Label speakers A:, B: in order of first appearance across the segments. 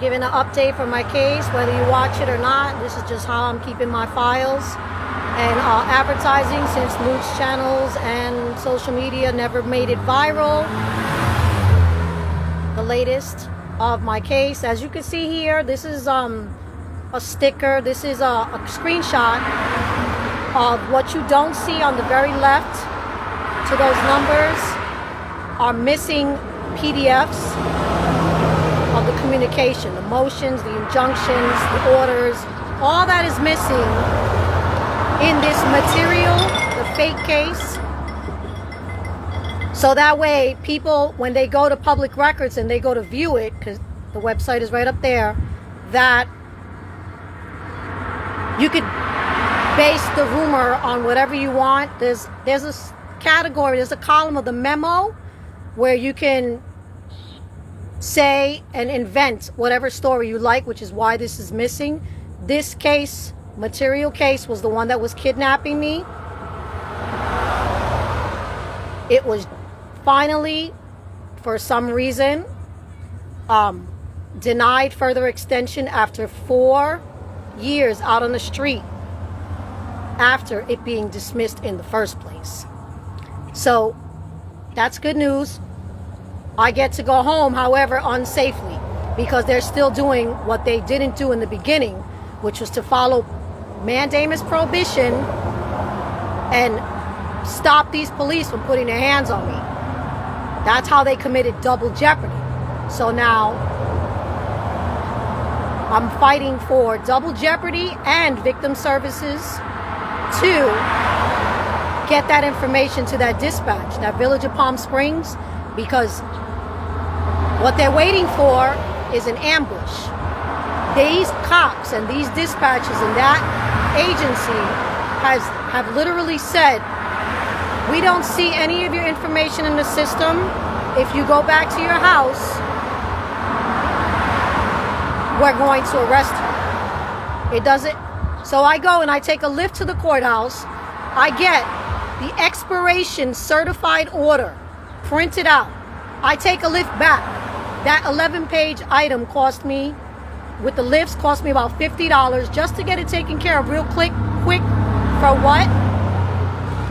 A: giving an update for my case, whether you watch it or not. This is just how I'm keeping my files. And advertising, since news channels and social media never made it viral. The latest of my case, as you can see here, this is a sticker. This is a screenshot of what you don't see on the very left. To those numbers are missing PDFs of the communication, the motions, the injunctions, the orders. All that is missing in this material, the fake case. So that way people, when they go to public records and they go to view it, because the website is right up there, that you could base the rumor on whatever you want. There's a category, there's a column of the memo where you can say and invent whatever story you like, which is why this is missing. This case, material case, was the one that was kidnapping me. It was finally, for some reason, denied further extension after 4 years out on the street after it being dismissed in the first place. So that's good news. I get to go home, however, unsafely, because they're still doing what they didn't do in the beginning, which was to follow mandamus prohibition and stop these police from putting their hands on me. That's how they committed double jeopardy. So now I'm fighting for double jeopardy and victim services to get that information to that dispatch, that Village of Palm Springs, because what they're waiting for is an ambush. These cops and these dispatches and that agency have literally said, we don't see any of your information in the system. If you go back to your house, we're going to arrest you. It doesn't. So I go and I take a lift to the courthouse. I get the expiration certified order printed out. I take a lift back. That 11-page item cost me, with the lifts, cost me about $50 just to get it taken care of real quick. For what?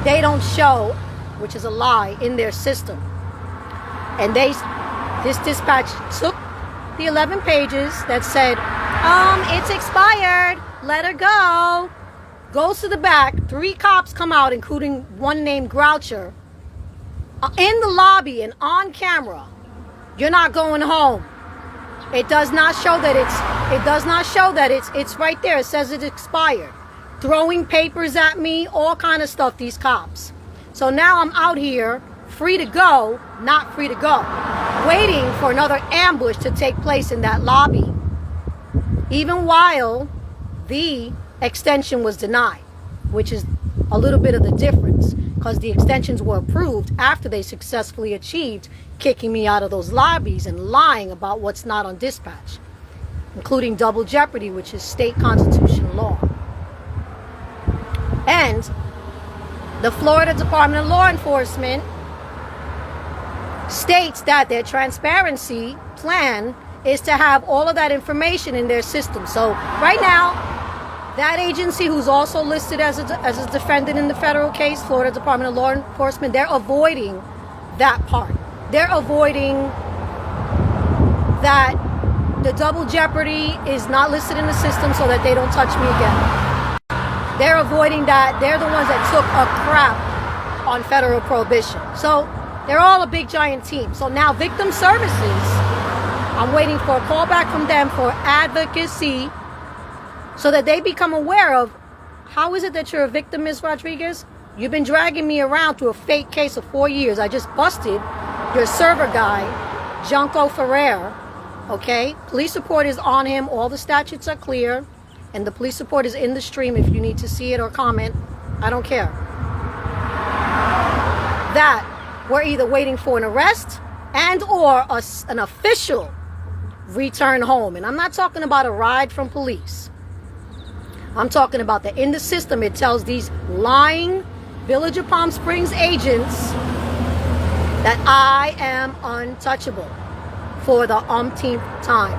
A: They don't show, which is a lie, in their system. And this dispatch took the 11 pages that said, it's expired, let her go. Goes to the back, 3 cops come out, including one named Groucher, in the lobby and on camera. You're not going home. It does not show that it's right there. It says it's expired. Throwing papers at me, all kind of stuff, these cops. So now I'm out here, free to go, not free to go, waiting for another ambush to take place in that lobby, even while the extension was denied, which is a little bit of the difference, because the extensions were approved after they successfully achieved kicking me out of those lobbies and lying about what's not on dispatch, including double jeopardy, which is state constitutional law. And the Florida Department of Law Enforcement states that their transparency plan is to have all of that information in their system. So right now, that agency, who's also listed as a defendant in the federal case, Florida Department of Law Enforcement, they're avoiding that part. They're avoiding that the double jeopardy is not listed in the system so that they don't touch me again. They're avoiding that. They're the ones that took a crap on federal prohibition. So they're all a big giant team. So now victim services, I'm waiting for a call back from them for advocacy so that they become aware of, how is it that you're a victim, Ms. Rodriguez? You've been dragging me around through a fake case of 4 years. I just busted your server guy, Junko Ferrer. Okay? Police report is on him. All the statutes are clear. And the police report is in the stream if you need to see it or comment. I don't care. That we're either waiting for an arrest and or an official return home. And I'm not talking about a ride from police. I'm talking about that in the system it tells these lying Village of Palm Springs agents that I am untouchable for the umpteenth time.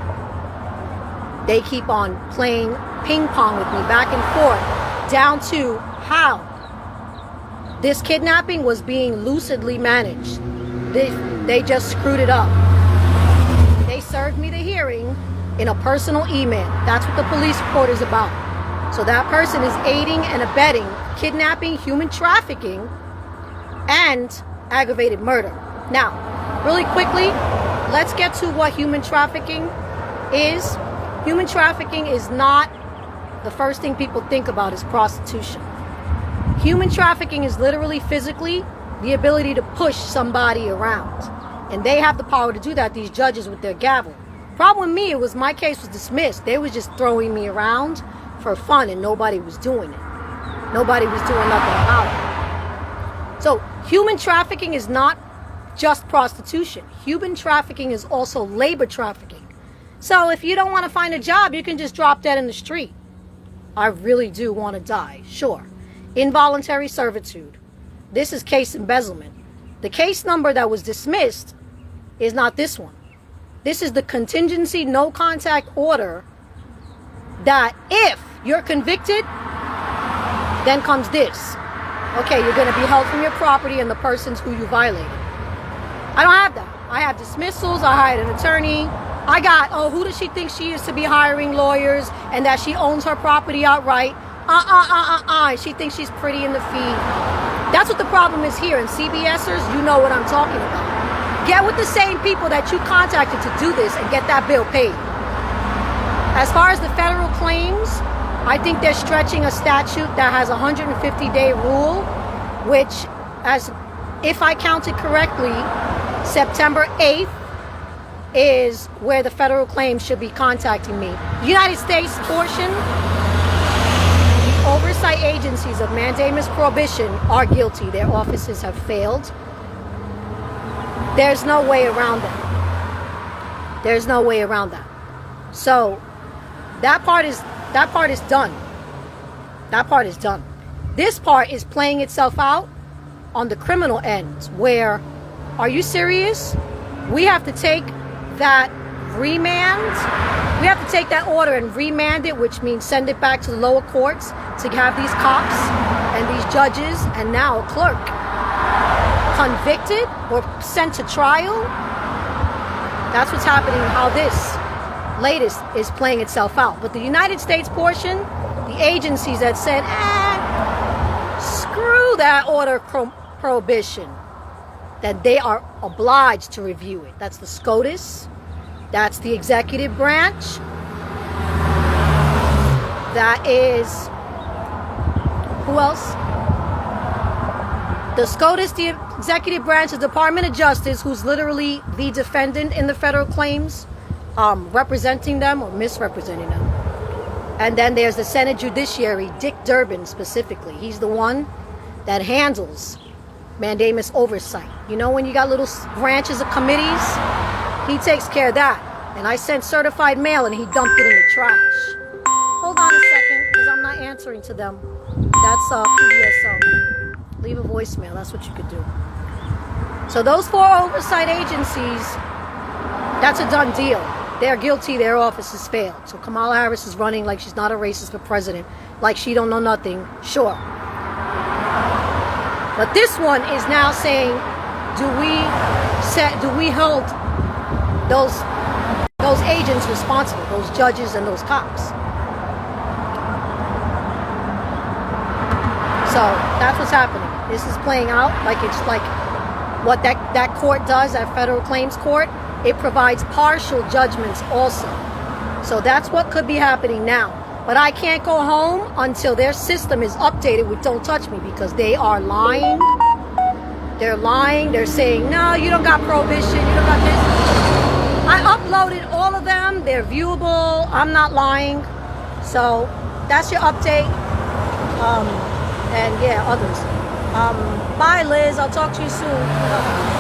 A: they keep on playing ping pong with me back and forth, down to how this kidnapping was being lucidly managed. They just screwed it up. They served me the hearing in a personal email. That's what the police report is about. So that person is aiding and abetting kidnapping, human trafficking, and aggravated murder. Now, really quickly, let's get to what human trafficking is. Human trafficking is not the first thing people think about is prostitution. Human trafficking is literally physically the ability to push somebody around. And they have the power to do that, these judges with their gavel. Problem with me, it was my case was dismissed. They was just throwing me around for fun and nobody was doing it. Nobody was doing nothing about it. So human trafficking is not just prostitution. Human trafficking is also labor trafficking. So if you don't want to find a job, you can just drop dead in the street. I really do want to die, sure. Involuntary servitude. This is case embezzlement. The case number that was dismissed is not this one. This is the contingency no contact order that if you're convicted, then comes this. Okay, you're going to be held from your property and the persons who you violated. I don't have that. I have dismissals. I hired an attorney. I got, oh, who does she think she is to be hiring lawyers and that she owns her property outright? She thinks she's pretty in the feed. That's what the problem is here. And CBSers, you know what I'm talking about. Get with the same people that you contacted to do this and get that bill paid. As far as the federal claims, I think they're stretching a statute that has a 150-day rule, which, as if I counted correctly, September 8th is where the federal claims should be contacting me. The United States portion, the oversight agencies of mandamus prohibition are guilty. Their offices have failed. There's no way around that. There's no way around that. So that part is done. That part is done. This part is playing itself out on the criminal end where, are you serious? We have to take that remand. We have to take that order and remand it, which means send it back to the lower courts to have these cops and these judges and now a clerk convicted or sent to trial. That's what's happening, how this latest is playing itself out. But the United States portion, the agencies that said, screw that order prohibition, that they are obliged to review it. That's the SCOTUS. That's the executive branch. That is, who else? The SCOTUS, the executive branch, the Department of Justice, who's literally the defendant in the federal claims, representing them or misrepresenting them. And then there's the Senate Judiciary, Dick Durbin specifically. He's the one that handles mandamus oversight. You know, when you got little branches of committees, he takes care of that. And I sent certified mail and he dumped it in the trash. Hold on a second, because I'm not answering to them. That's PDSO. Leave a voicemail. That's what you could do. So those 4 oversight agencies, that's a done deal. They're guilty. Their office has failed. So Kamala Harris is running like she's not a racist for president, like she don't know nothing. Sure. But this one is now saying, do we hold those agents responsible, those judges and those cops? So that's what's happening. This is playing out like it's like what that court does, that federal claims court. It provides partial judgments also. So that's what could be happening now. But I can't go home until their system is updated with Don't Touch Me, because they are lying. They're lying. They're saying, no, you don't got prohibition. You don't got this. I uploaded all of them. They're viewable. I'm not lying. So that's your update. And yeah, others. Bye, Liz. I'll talk to you soon.